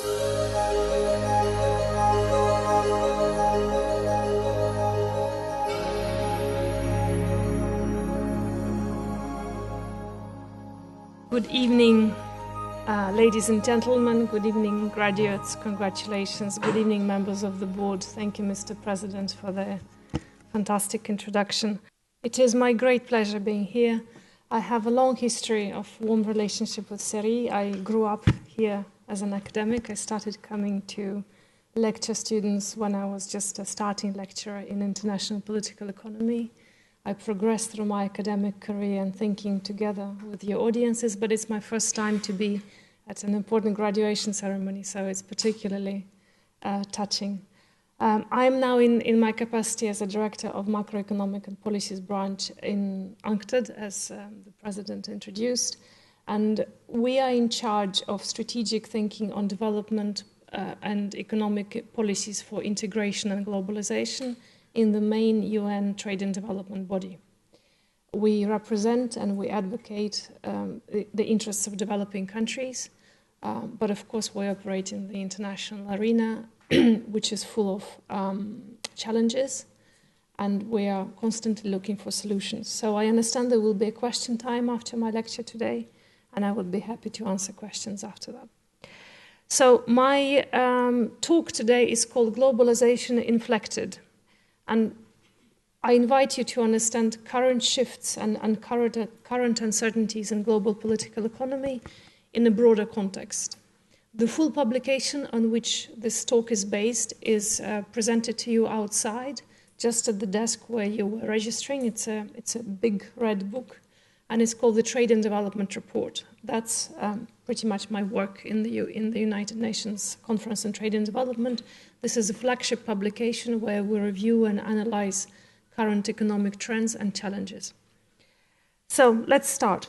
Good evening, ladies and gentlemen. Good evening, graduates. Congratulations. Good evening, members of the board. Thank you, Mr. President, for the fantastic introduction. It is my great pleasure being here. I have a long history of warm relationship with CERI. I grew up here as an academic. I started coming to lecture students when I was just a starting lecturer in international political economy. I progressed through my academic career and thinking together with your audiences, but it's my first time to be at an important graduation ceremony, so it's particularly touching. I'm now in my capacity as a director of Macroeconomic and Policies branch in UNCTAD, as the president introduced, and we are in charge of strategic thinking on development and economic policies for integration and globalization in the main UN trade and development body. We represent and we advocate the interests of developing countries, but of course we operate in the international arena, which is full of challenges, and we are constantly looking for solutions. So I understand there will be a question time after my lecture today, and I would be happy to answer questions after that. So my talk today is called Globalization Inflected. And I invite you to understand current shifts and current uncertainties in global political economy in a broader context. The full publication on which this talk is based is presented to you outside, just at the desk where you were registering. It's a big red book, and it's called the Trade and Development Report. That's pretty much my work in the United Nations Conference on Trade and Development. This is a flagship publication where we review and analyze current economic trends and challenges. So let's start.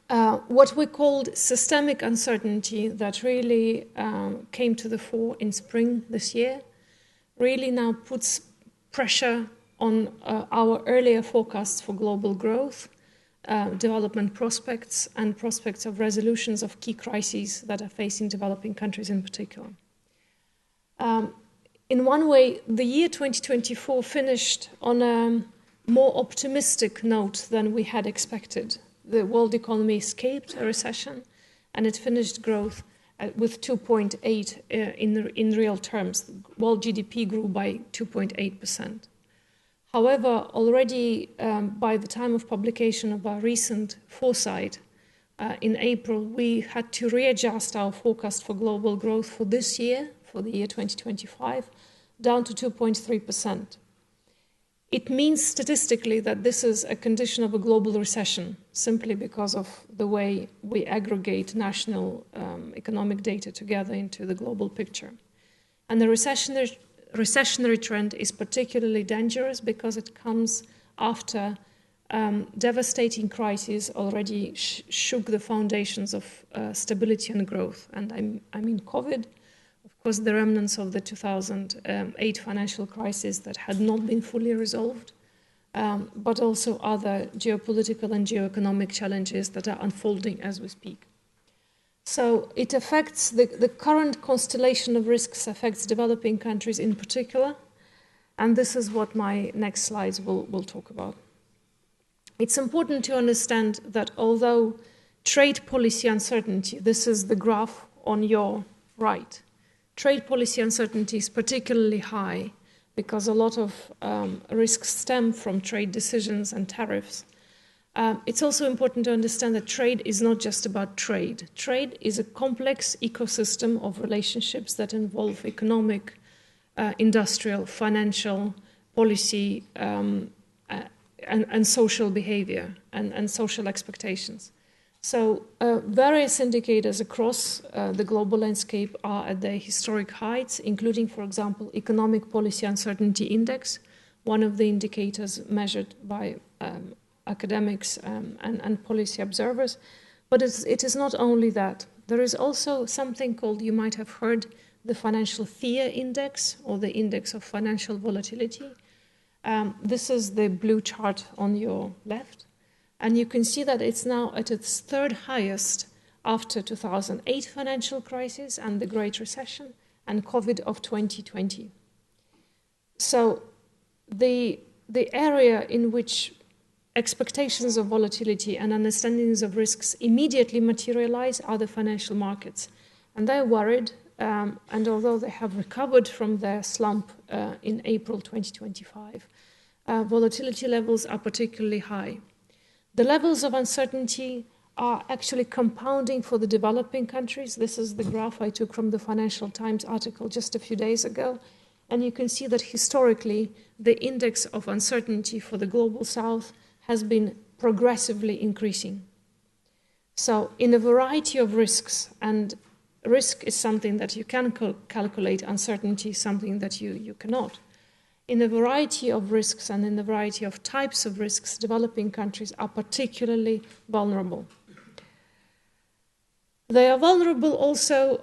What we called systemic uncertainty that really came to the fore in spring this year really now puts pressure on our earlier forecasts for global growth, development prospects, and prospects of resolutions of key crises that are facing developing countries in particular. In one way, the year 2024 finished on a more optimistic note than we had expected. The world economy escaped a recession, and it finished growth with 2.8 in real terms. World GDP grew by 2.8%. However, already by the time of publication of our recent foresight in April, we had to readjust our forecast for global growth for this year, for the year 2025, down to 2.3%. It means statistically that this is a condition of a global recession, simply because of the way we aggregate national economic data together into the global picture. And the recessionary trend is particularly dangerous because it comes after devastating crises already shook the foundations of stability and growth. And I mean COVID, of course, the remnants of the 2008 financial crisis that had not been fully resolved, but also other geopolitical and geoeconomic challenges that are unfolding as we speak. So it affects, the current constellation of risks affects developing countries in particular, and this is what my next slides will talk about. It's important to understand that although trade policy uncertainty, this is the graph on your right, trade policy uncertainty is particularly high because a lot of risks stem from trade decisions and tariffs. It's also important to understand that trade is not just about trade. Trade is a complex ecosystem of relationships that involve economic, industrial, financial, policy, and social behavior and social expectations. So various indicators across the global landscape are at their historic heights, including, for example, Economic Policy Uncertainty Index, one of the indicators measured by academics and policy observers. But it is not only that. There is also something called, you might have heard, the Financial Fear Index, or the Index of Financial Volatility. This is the blue chart on your left. And you can see that it's now at its third highest after 2008 financial crisis and the Great Recession and COVID of 2020. So the area in which expectations of volatility and understandings of risks immediately materialize are the financial markets. And they're worried, and although they have recovered from their slump in April 2025, volatility levels are particularly high. The levels of uncertainty are actually compounding for the developing countries. This is the graph I took from the Financial Times article just a few days ago. And you can see that historically, the index of uncertainty for the global south has been progressively increasing. So in a variety of risks, and risk is something that you can calculate, uncertainty is something that you cannot. In a variety of risks and in a variety of types of risks, developing countries are particularly vulnerable. They are vulnerable also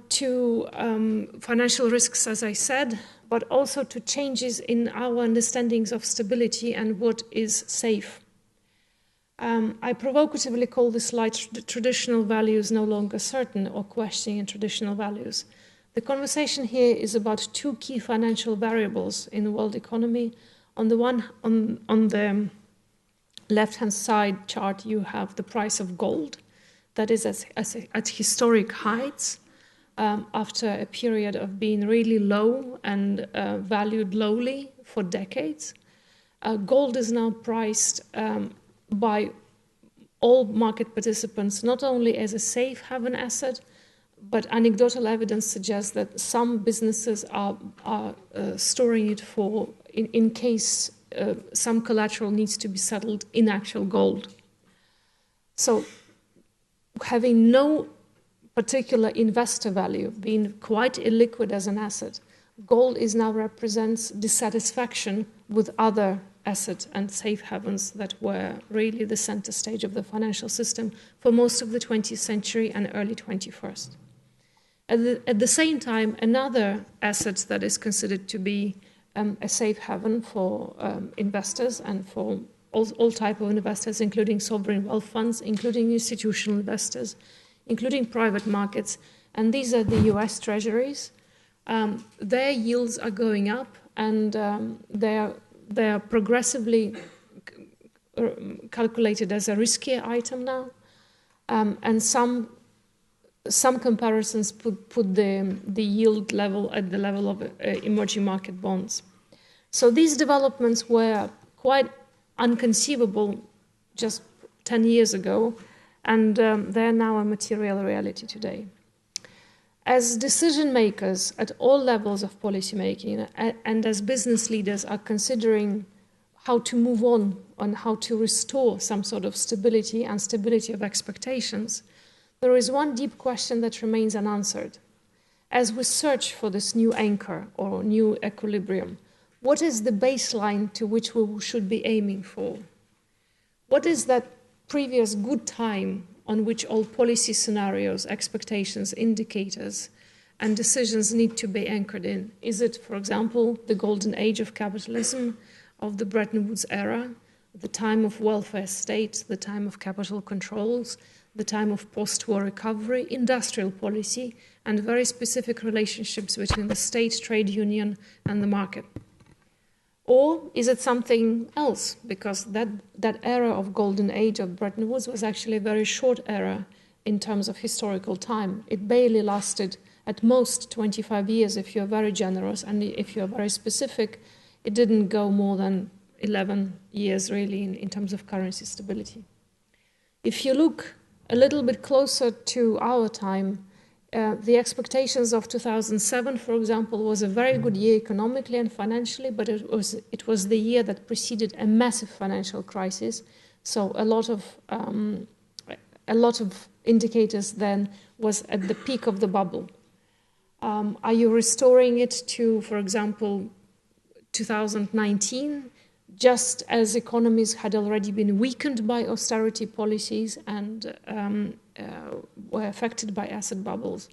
to financial risks, as I said, but also to changes in our understandings of stability and what is safe. I provocatively call this slide traditional values no longer certain, or questioning traditional values. The conversation here is about two key financial variables in the world economy. On the left-hand side chart, you have the price of gold. That is at historic heights after a period of being really low and valued lowly for decades. Gold is now priced by all market participants not only as a safe haven asset, but anecdotal evidence suggests that some businesses are storing it for in case some collateral needs to be settled in actual gold. So having no particular investor value, being quite illiquid as an asset, gold now represents dissatisfaction with other assets and safe havens that were really the center stage of the financial system for most of the 20th century and early 21st. At the same time, another asset that is considered to be a safe haven for investors and for all types of investors, including sovereign wealth funds, including institutional investors, including private markets, and these are the US treasuries. Their yields are going up, and they are progressively calculated as a riskier item now, and some comparisons put the yield level at the level of emerging market bonds. So these developments were quite unconceivable just 10 years ago, and they're now a material reality today. As decision makers at all levels of policy making and as business leaders are considering how to move on how to restore some sort of stability and stability of expectations, there is one deep question that remains unanswered. As we search for this new anchor or new equilibrium, what is the baseline to which we should be aiming for? What is that previous good time on which all policy scenarios, expectations, indicators, and decisions need to be anchored in? Is it, for example, the golden age of capitalism, of the Bretton Woods era, the time of welfare states, the time of capital controls, the time of post-war recovery, industrial policy, and very specific relationships between the state, trade union, and the market? Or is it something else? Because that era of golden age of Bretton Woods was actually a very short era in terms of historical time. It barely lasted at most 25 years if you're very generous, and if you're very specific, it didn't go more than 11 years really in terms of currency stability. If you look a little bit closer to our time, the expectations of 2007, for example, was a very good year economically and financially, but it was the year that preceded a massive financial crisis. So a lot of indicators then was at the peak of the bubble. Are you restoring it to, for example, 2019, just as economies had already been weakened by austerity policies and were affected by asset bubbles?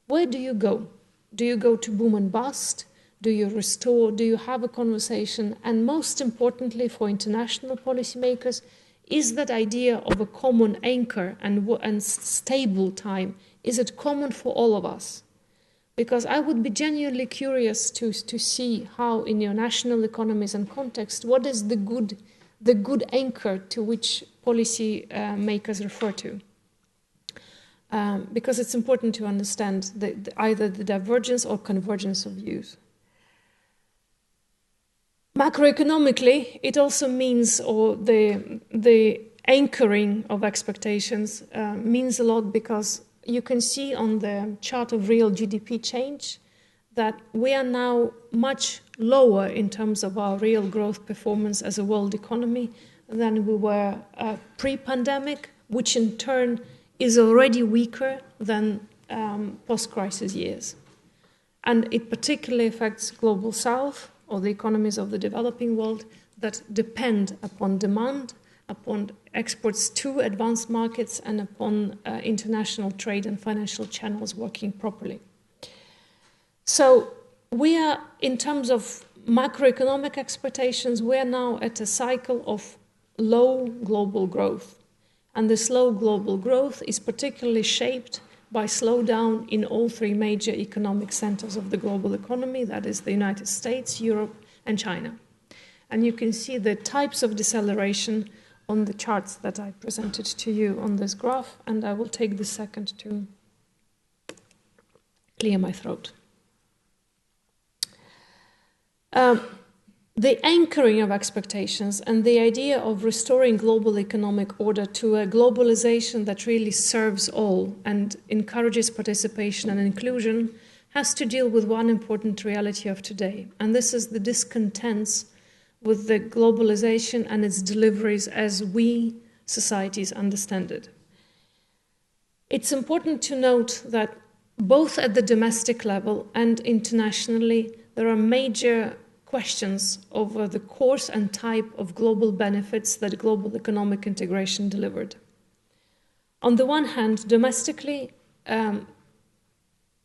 Where do you go? Do you go to boom and bust? Do you restore? Do you have a conversation? And most importantly for international policymakers, is that idea of a common anchor and stable time, is it common for all of us? Because I would be genuinely curious to see how in your national economies and context, what is the good anchor to which policy makers refer to. Because it's important to understand either the divergence or convergence of views. Macroeconomically, it also means, or the anchoring of expectations means a lot, because you can see on the chart of real GDP change that we are now much lower in terms of our real growth performance as a world economy than we were pre-pandemic, which in turn is already weaker than post-crisis years. And it particularly affects Global South, or the economies of the developing world that depend upon demand, upon exports to advanced markets, and upon international trade and financial channels working properly. So we are, in terms of macroeconomic expectations, we are now at a cycle of low global growth. And this low global growth is particularly shaped by slowdown in all three major economic centers of the global economy, that is the United States, Europe, and China. And you can see the types of deceleration on the charts that I presented to you on this graph, and I will take the second to clear my throat. The anchoring of expectations and the idea of restoring global economic order to a globalization that really serves all and encourages participation and inclusion has to deal with one important reality of today, and this is the discontents with the globalization and its deliveries as we, societies, understand it. It's important to note that both at the domestic level and internationally, there are major questions over the course and type of global benefits that global economic integration delivered. On the one hand, domestically,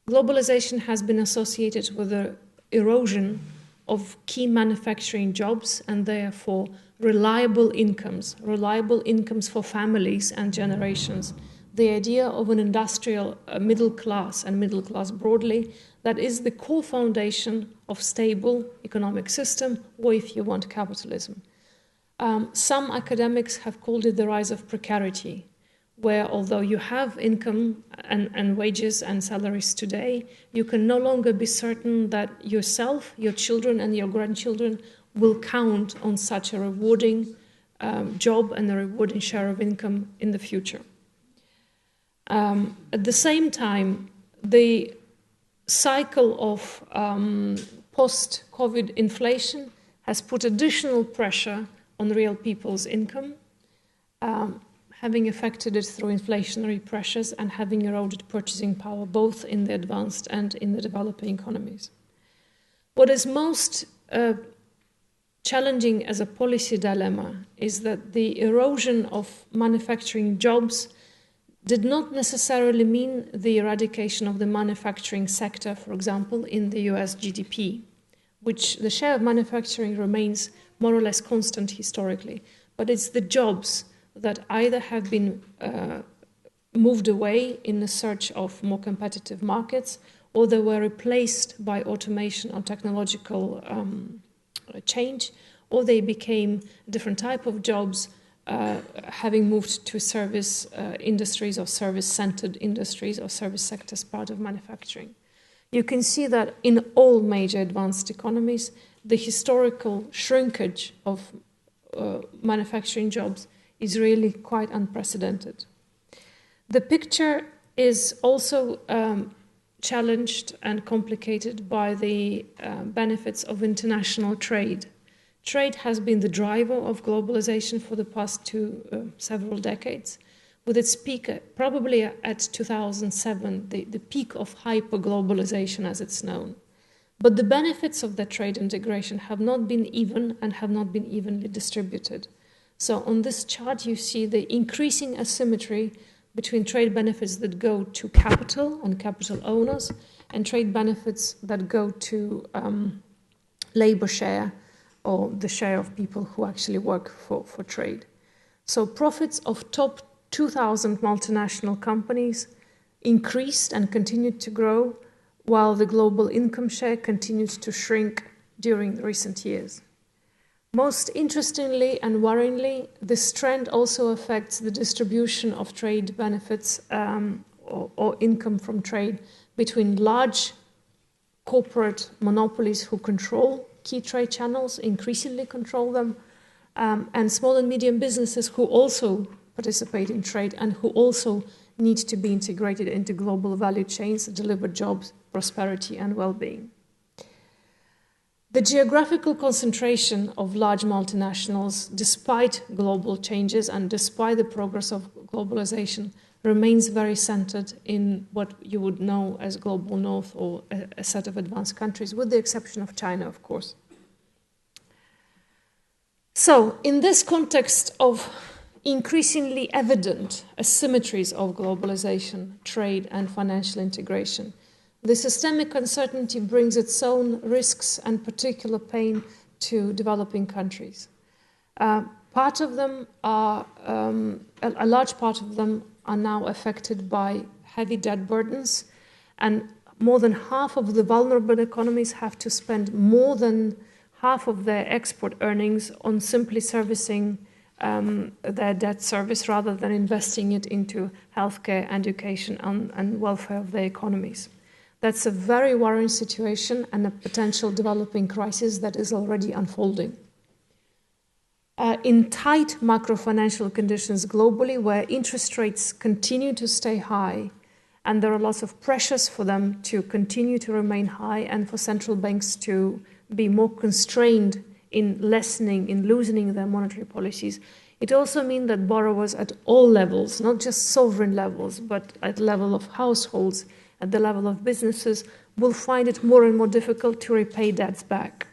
globalization has been associated with the erosion of key manufacturing jobs and therefore reliable incomes for families and generations. The idea of an industrial middle class and middle class broadly, that is the core foundation of stable economic system, or if you want, capitalism. Some academics have called it the rise of precarity, where although you have income and wages and salaries today, you can no longer be certain that yourself, your children and your grandchildren will count on such a rewarding job and a rewarding share of income in the future. At the same time, the cycle of post-COVID inflation has put additional pressure on real people's income, having affected it through inflationary pressures and having eroded purchasing power both in the advanced and in the developing economies. What is most challenging as a policy dilemma is that the erosion of manufacturing jobs did not necessarily mean the eradication of the manufacturing sector, for example, in the US GDP, which the share of manufacturing remains more or less constant historically, but it's the jobs that either have been moved away in the search of more competitive markets, or they were replaced by automation or technological change, or they became a different type of jobs, having moved to service industries or service-centered industries or service sectors part of manufacturing. You can see that in all major advanced economies, the historical shrinkage of manufacturing jobs is really quite unprecedented. The picture is also challenged and complicated by the benefits of international trade. Trade has been the driver of globalization for the past several decades, with its peak probably at 2007, the peak of hyper-globalization as it's known. But the benefits of that trade integration have not been even and have not been evenly distributed. So on this chart, you see the increasing asymmetry between trade benefits that go to capital and capital owners and trade benefits that go to labor share or the share of people who actually work for trade. So profits of top 2,000 multinational companies increased and continued to grow, while the global income share continued to shrink during recent years. Most interestingly and worryingly, this trend also affects the distribution of trade benefits or income from trade between large corporate monopolies who control key trade channels, increasingly control them, and small and medium businesses who also participate in trade and who also need to be integrated into global value chains that deliver jobs, prosperity, and well-being. The geographical concentration of large multinationals, despite global changes and despite the progress of globalization, remains very centered in what you would know as Global North or a set of advanced countries, with the exception of China, of course. So, in this context of increasingly evident asymmetries of globalization, trade, and financial integration, the systemic uncertainty brings its own risks and particular pain to developing countries. Part of them are, a large part of them are now affected by heavy debt burdens, and more than half of the vulnerable economies have to spend more than half of their export earnings on simply servicing their debt service rather than investing it into healthcare, education, and welfare of their economies. That's a very worrying situation and a potential developing crisis that is already unfolding. In tight macro-financial conditions globally, where interest rates continue to stay high, and there are lots of pressures for them to continue to remain high and for central banks to be more constrained in lessening, in loosening their monetary policies, it also means that borrowers at all levels, not just sovereign levels, but at the level of households, at the level of businesses, will find it more and more difficult to repay debts back.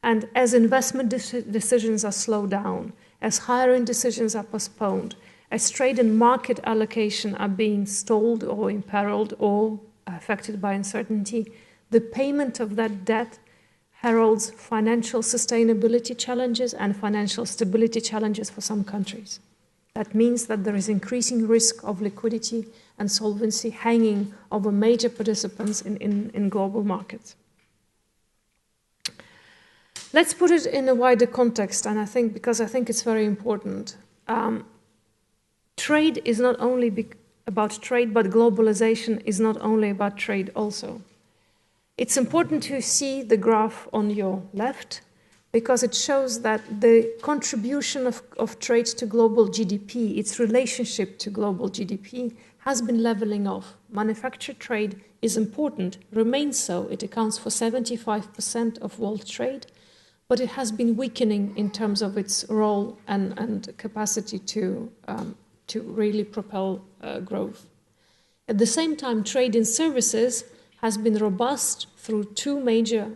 And as investment decisions are slowed down, as hiring decisions are postponed, as trade and market allocation are being stalled or imperiled or affected by uncertainty, the payment of that debt heralds financial sustainability challenges and financial stability challenges for some countries. That means that there is increasing risk of liquidity and solvency hanging over major participants in global markets. Let's put it in a wider context, and because I think it's very important. Trade is not only about trade, but globalization is not only about trade also. It's important to see the graph on your left, because it shows that the contribution of trade to global GDP, its relationship to global GDP, has been leveling off. Manufactured trade is important, remains so. It accounts for 75% of world trade, but it has been weakening in terms of its role and capacity to really propel growth. At the same time, trade in services has been robust through two major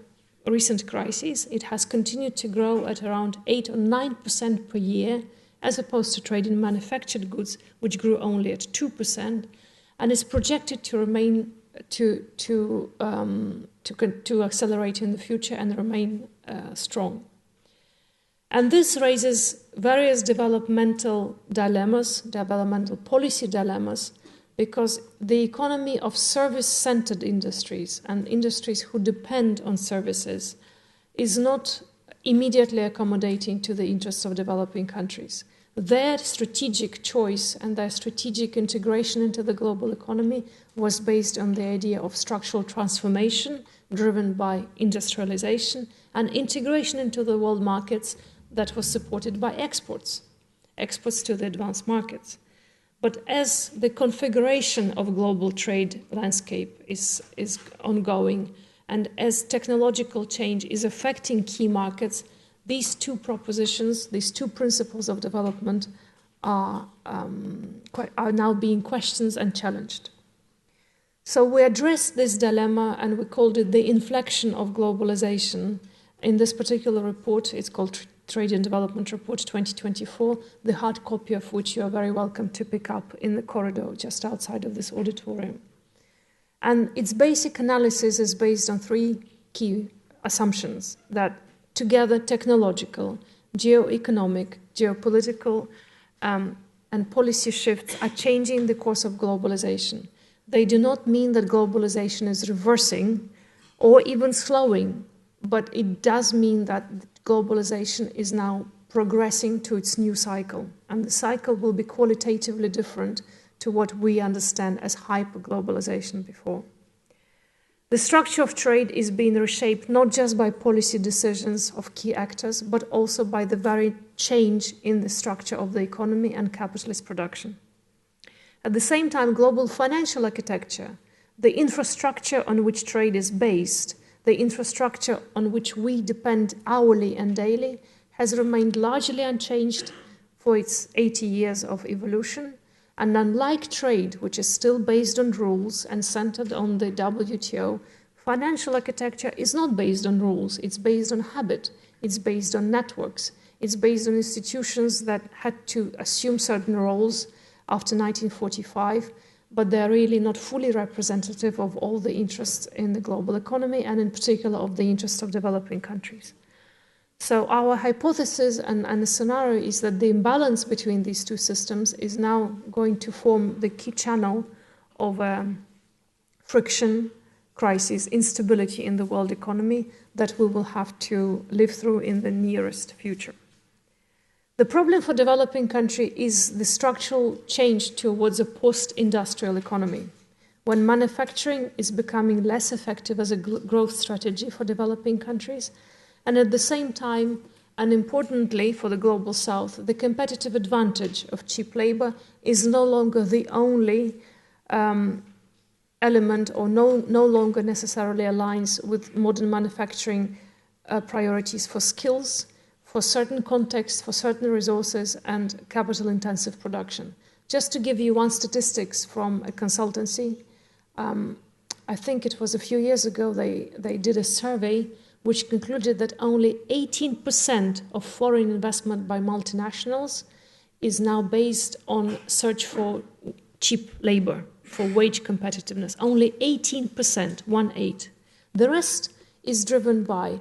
recent crises. It has continued to grow at around 8 or 9% per year, as opposed to trade in manufactured goods, which grew only at 2%, and is projected to remain to accelerate in the future and remain strong. And this raises various developmental dilemmas, developmental policy dilemmas, because the economy of service-centered industries and industries who depend on services is not immediately accommodating to the interests of developing countries. Their strategic choice and their strategic integration into the global economy was based on the idea of structural transformation driven by industrialization and integration into the world markets that was supported by exports to the advanced markets. But as the configuration of global trade landscape is ongoing, and as technological change is affecting key markets, these two propositions, these two principles of development are now being questioned and challenged. So we addressed this dilemma and we called it the inflection of globalization. In this particular report, it's called Trade and Development Report 2024, the hard copy of which you are very welcome to pick up in the corridor just outside of this auditorium. And its basic analysis is based on three key assumptions: that together technological, geo-economic, geopolitical, and policy shifts are changing the course of globalization. They do not mean that globalization is reversing or even slowing, but it does mean that globalization is now progressing to its new cycle, and the cycle will be qualitatively different to what we understand as hyper-globalization before. The structure of trade is being reshaped not just by policy decisions of key actors, but also by the very change in the structure of the economy and capitalist production. At the same time, global financial architecture, the infrastructure on which trade is based, the infrastructure on which we depend hourly and daily, has remained largely unchanged for its 80 years of evolution. And unlike trade, which is still based on rules and centered on the WTO, financial architecture is not based on rules. It's based on habit. It's based on networks. It's based on institutions that had to assume certain roles after 1945, but they're really not fully representative of all the interests in the global economy, and in particular of the interests of developing countries. So our hypothesis and the scenario is that the imbalance between these two systems is now going to form the key channel of friction, crisis, instability in the world economy that we will have to live through in the nearest future. The problem for developing countries is the structural change towards a post-industrial economy, when manufacturing is becoming less effective as a growth strategy for developing countries, and at the same time, and importantly for the Global South, the competitive advantage of cheap labor is no longer the only element, or no longer necessarily aligns with modern manufacturing priorities for skills, for certain contexts, for certain resources, and capital-intensive production. Just to give you one statistics from a consultancy, I think it was a few years ago they did a survey which concluded that only 18% of foreign investment by multinationals is now based on search for cheap labor, for wage competitiveness. Only 18%, 1/8. The rest is driven by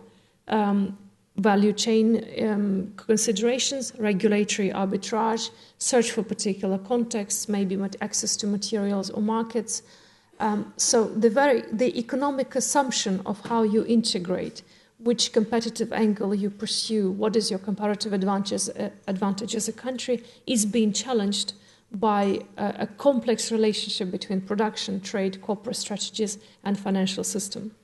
value chain considerations, regulatory arbitrage, search for particular contexts, maybe access to materials or markets. So the economic assumption of how you integrate, which competitive angle you pursue, what is your comparative advantage as a country, is being challenged by a complex relationship between production, trade, corporate strategies, and financial system.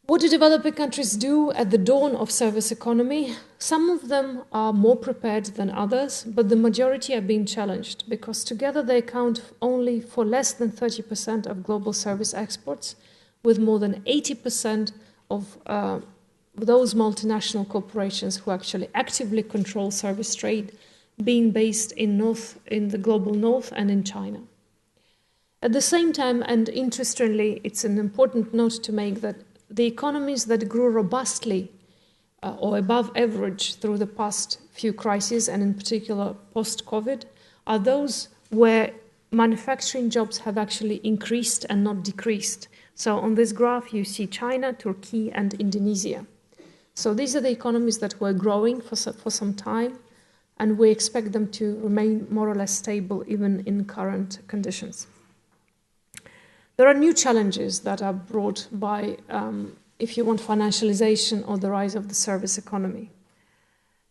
What do developing countries do at the dawn of service economy? Some of them are more prepared than others, but the majority are being challenged because together they account only for less than 30% of global service exports, with more than 80% of those multinational corporations who actually actively control service trade being based in the global north and in China. At the same time, and interestingly, it's an important note to make that the economies that grew robustly or above average through the past few crises, and in particular post-COVID, are those where manufacturing jobs have actually increased and not decreased. So on this graph, you see China, Turkey, and Indonesia. So these are the economies that were growing for some time, and we expect them to remain more or less stable even in current conditions. There are new challenges that are brought by, if you want, financialization or the rise of the service economy.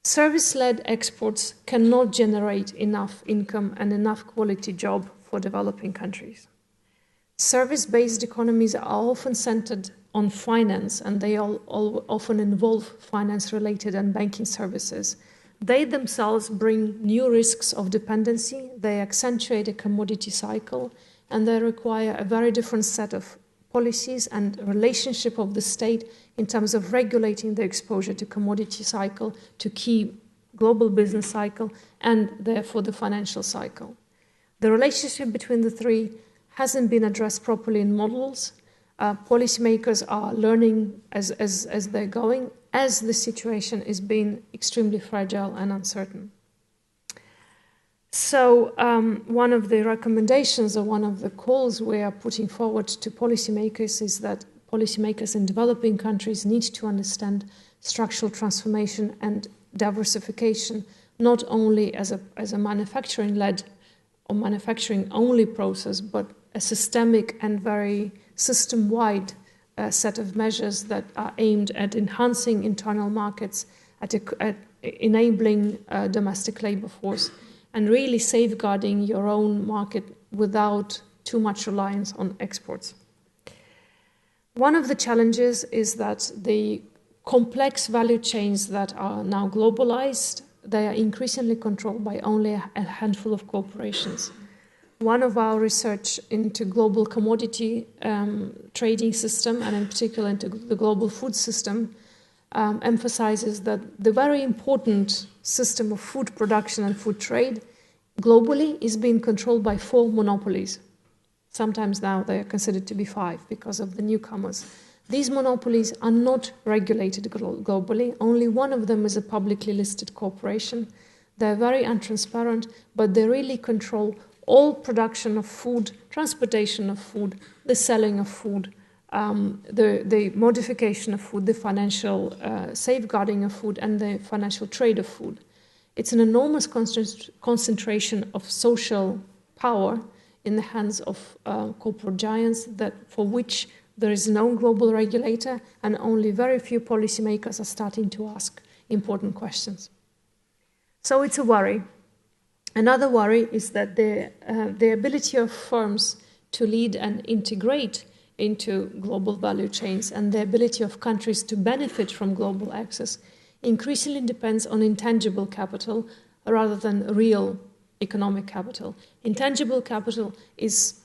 Service-led exports cannot generate enough income and enough quality job for developing countries. Service-based economies are often centered on finance, and they often involve finance-related and banking services. They themselves bring new risks of dependency, they accentuate a commodity cycle, and they require a very different set of policies and relationship of the state in terms of regulating the exposure to commodity cycle, to key global business cycle, and therefore the financial cycle. The relationship between the three hasn't been addressed properly in models. Policymakers are learning as they're going, as the situation is being extremely fragile and uncertain. So one of the recommendations or one of the calls we are putting forward to policymakers is that policymakers in developing countries need to understand structural transformation and diversification not only as a manufacturing-led or manufacturing-only process, but a systemic and very system-wide set of measures that are aimed at enhancing internal markets, at enabling domestic labor force, and really safeguarding your own market without too much reliance on exports. One of the challenges is that the complex value chains that are now globalized, they are increasingly controlled by only a handful of corporations. One of our research into global commodity trading system, and in particular into the global food system, emphasizes that the very important system of food production and food trade globally is being controlled by 4 monopolies. Sometimes now they are considered to be 5 because of the newcomers. These monopolies are not regulated globally. Only one of them is a publicly listed corporation. They're very untransparent, but they really control all production of food, transportation of food, the selling of food, the modification of food, the financial safeguarding of food, and the financial trade of food. It's an enormous concentration of social power in the hands of corporate giants for which there is no global regulator, and only very few policymakers are starting to ask important questions. So it's a worry. Another worry is that the ability of firms to lead and integrate into global value chains and the ability of countries to benefit from global access increasingly depends on intangible capital rather than real economic capital. Intangible capital is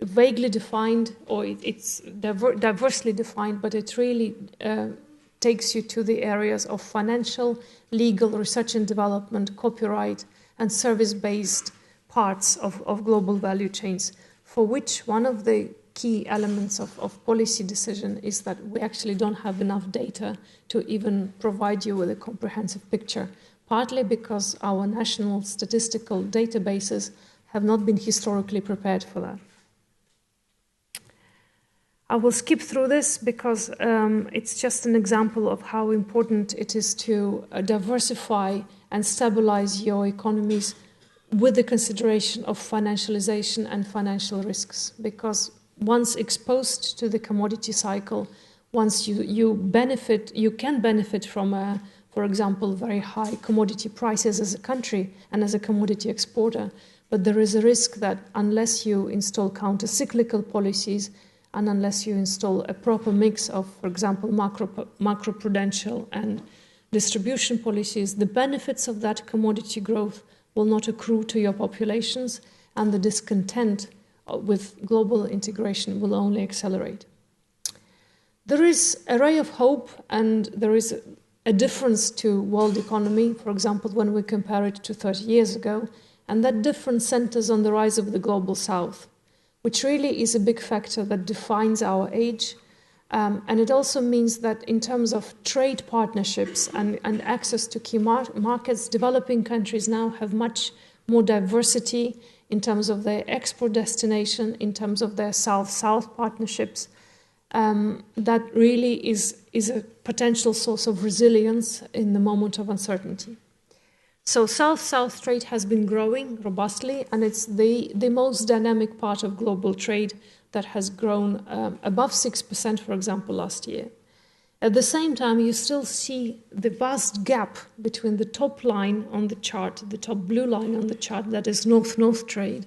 vaguely defined, or it's diversely defined, but it really takes you to the areas of financial, legal, research and development, copyright, and service-based parts of global value chains, for which one of the key elements of policy decision is that we actually don't have enough data to even provide you with a comprehensive picture, partly because our national statistical databases have not been historically prepared for that. I will skip through this because it's just an example of how important it is to diversify and stabilize your economies with the consideration of financialization and financial risks. Because once exposed to the commodity cycle, once you can benefit from, for example, very high commodity prices as a country and as a commodity exporter, but there is a risk that unless you install counter-cyclical policies and unless you install a proper mix of, for example, macroprudential and distribution policies, the benefits of that commodity growth will not accrue to your populations, and the discontent with global integration will only accelerate. There is a ray of hope, and there is a difference to world economy, for example, when we compare it to 30 years ago, and that difference centers on the rise of the global south, which really is a big factor that defines our age. And it also means that in terms of trade partnerships and access to key markets, developing countries now have much more diversity in terms of their export destination, in terms of their South-South partnerships. That really is a potential source of resilience in the moment of uncertainty. So South-South trade has been growing robustly, and it's the most dynamic part of global trade that has grown above 6%, for example, last year. At the same time, you still see the vast gap between the top line on the chart, the top blue line on the chart, that is North-North trade,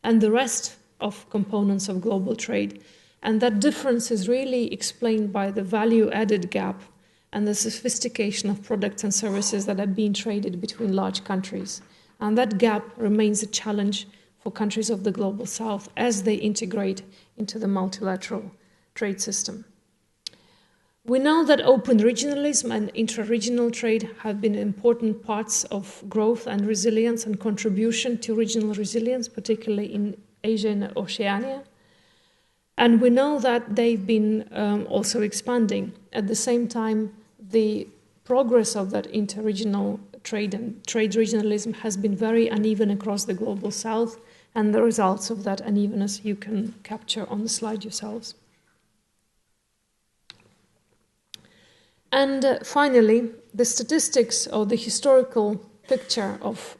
and the rest of components of global trade. And that difference is really explained by the value-added gap and the sophistication of products and services that are being traded between large countries. And that gap remains a challenge for countries of the global south as they integrate into the multilateral trade system. We know that open regionalism and intra-regional trade have been important parts of growth and resilience and contribution to regional resilience, particularly in Asia and Oceania. And we know that they've been also expanding. At the same time, the progress of that interregional trade and trade regionalism has been very uneven across the global south, and the results of that unevenness you can capture on the slide yourselves. And finally, the statistics or the historical picture of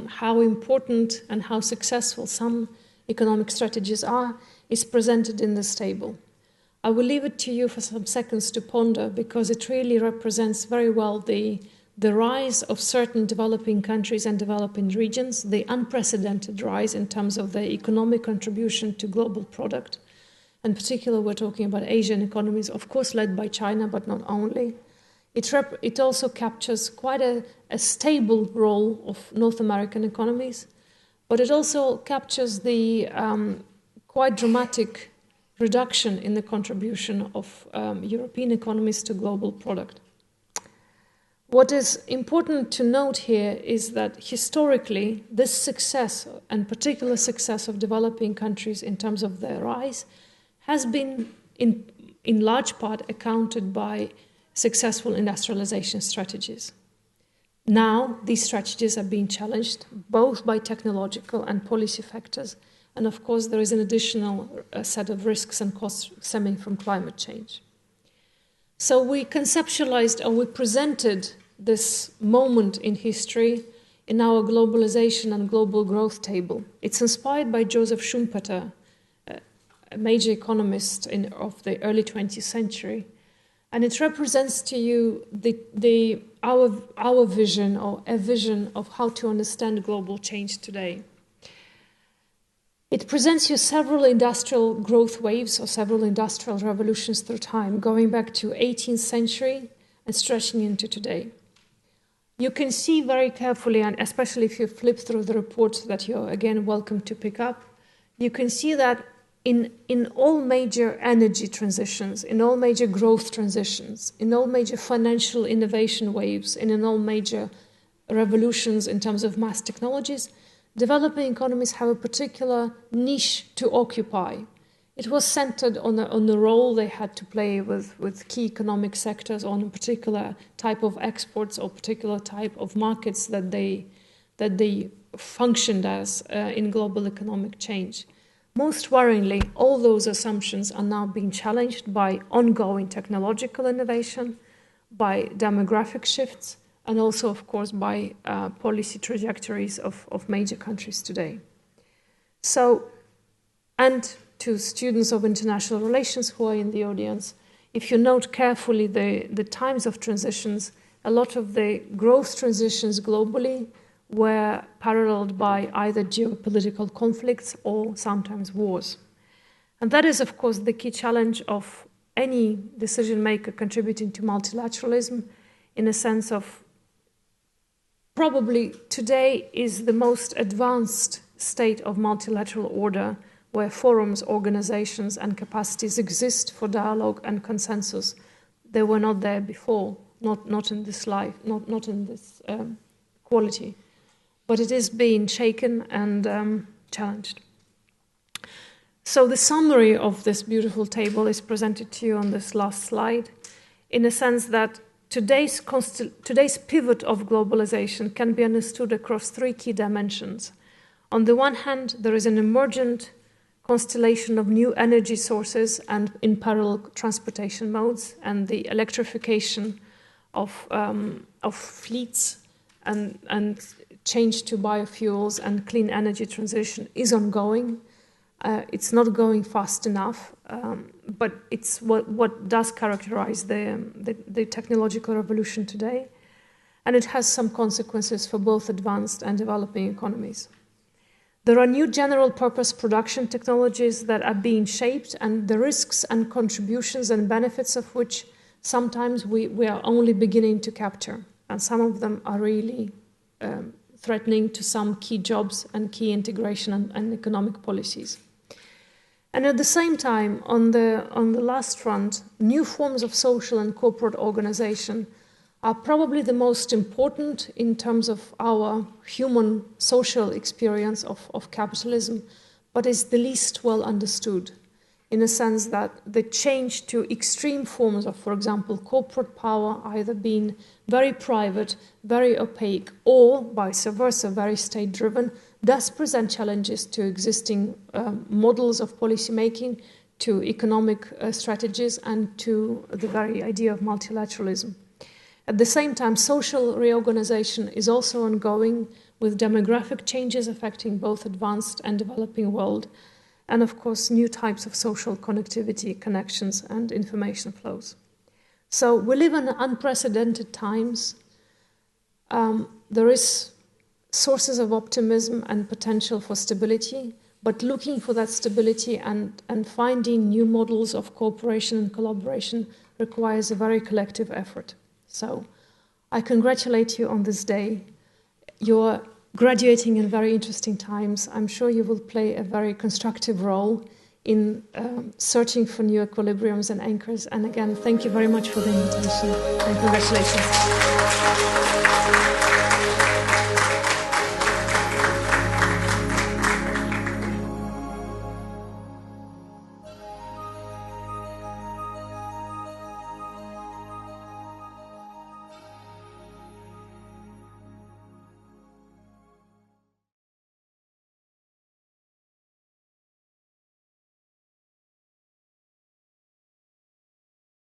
how important and how successful some economic strategies are is presented in this table. I will leave it to you for some seconds to ponder, because it really represents very well the rise of certain developing countries and developing regions, the unprecedented rise in terms of their economic contribution to global product. In particular, we're talking about Asian economies, of course led by China, but not only. It also captures quite a stable role of North American economies, but it also captures the quite dramatic reduction in the contribution of European economies to global product. What is important to note here is that historically, this success, and particular success of developing countries in terms of their rise, has been in large part accounted by successful industrialization strategies. Now, these strategies are being challenged both by technological and policy factors, and of course there is an additional set of risks and costs stemming from climate change. So we conceptualized, or we presented this moment in history in our globalization and global growth table. It's inspired by Joseph Schumpeter, a major economist of the early 20th century. And it represents to you our vision, or a vision of how to understand global change today. It presents you several industrial growth waves or several industrial revolutions through time, going back to 18th century and stretching into today. You can see very carefully, and especially if you flip through the reports that you're again welcome to pick up, you can see that in all major energy transitions, in all major growth transitions, in all major financial innovation waves, and in all major revolutions in terms of mass technologies, developing economies have a particular niche to occupy. It was centered on the role they had to play with key economic sectors, on a particular type of exports or particular type of markets that they functioned as in global economic change. Most worryingly, all those assumptions are now being challenged by ongoing technological innovation, by demographic shifts, and also, of course, by policy trajectories of major countries today. So, and to students of international relations who are in the audience, if you note carefully the times of transitions, a lot of the growth transitions globally were paralleled by either geopolitical conflicts or sometimes wars. And that is, of course, the key challenge of any decision maker contributing to multilateralism, in a sense of probably today is the most advanced state of multilateral order, where forums, organizations, and capacities exist for dialogue and consensus. They were not there before, not in this life, not in this quality. But it is being shaken and challenged. So the summary of this beautiful table is presented to you on this last slide, in a sense that today's pivot of globalization can be understood across three key dimensions. On the one hand, there is an emergent constellation of new energy sources and in parallel transportation modes, and the electrification of fleets and change to biofuels and clean energy transition is ongoing. It's not going fast enough, but it's what does characterize the technological revolution today, and it has some consequences for both advanced and developing economies. There are new general-purpose production technologies that are being shaped, and the risks and contributions and benefits of which sometimes we are only beginning to capture, and some of them are really threatening to some key jobs and key integration and economic policies. And at the same time, on the last front, new forms of social and corporate organization are probably the most important in terms of our human social experience of capitalism, but is the least well understood, in a sense that the change to extreme forms of, for example, corporate power, either being very private, very opaque, or vice versa, very state-driven, does present challenges to existing models of policymaking, to economic strategies, and to the very idea of multilateralism. At the same time, social reorganization is also ongoing, with demographic changes affecting both advanced and developing world, and of course new types of social connectivity, connections and information flows. So we live in unprecedented times. There is sources of optimism and potential for stability, but looking for that stability and finding new models of cooperation and collaboration requires a very collective effort. So I congratulate you on this day. You're graduating in very interesting times. I'm sure you will play a very constructive role in searching for new equilibriums and anchors. And again, thank you very much for the invitation and congratulations.